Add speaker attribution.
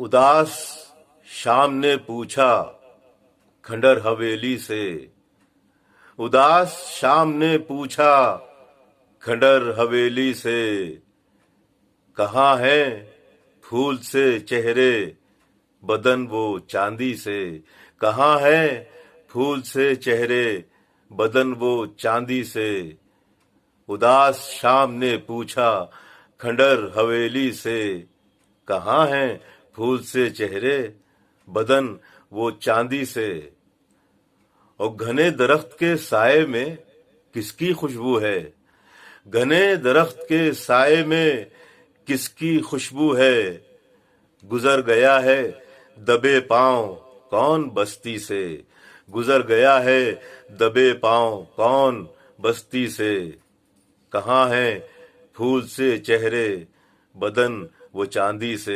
Speaker 1: उदास शाम ने पूछा खंडर हवेली से। उदास शाम ने पूछा खंडर हवेली से, कहाँ है फूल से चेहरे बदन वो चांदी से। कहाँ है फूल से चेहरे बदन वो चांदी से। उदास शाम ने पूछा खंडर हवेली से, कहाँ है फूल से चेहरे बदन वो चांदी से। और घने दरख्त के साए में किसकी खुशबू है। घने दरख्त के साए में किसकी खुशबू है। गुजर गया है दबे पांव कौन बस्ती से। गुजर गया है दबे पांव कौन बस्ती से। कहाँ है फूल से चेहरे बदन वो चांदी से।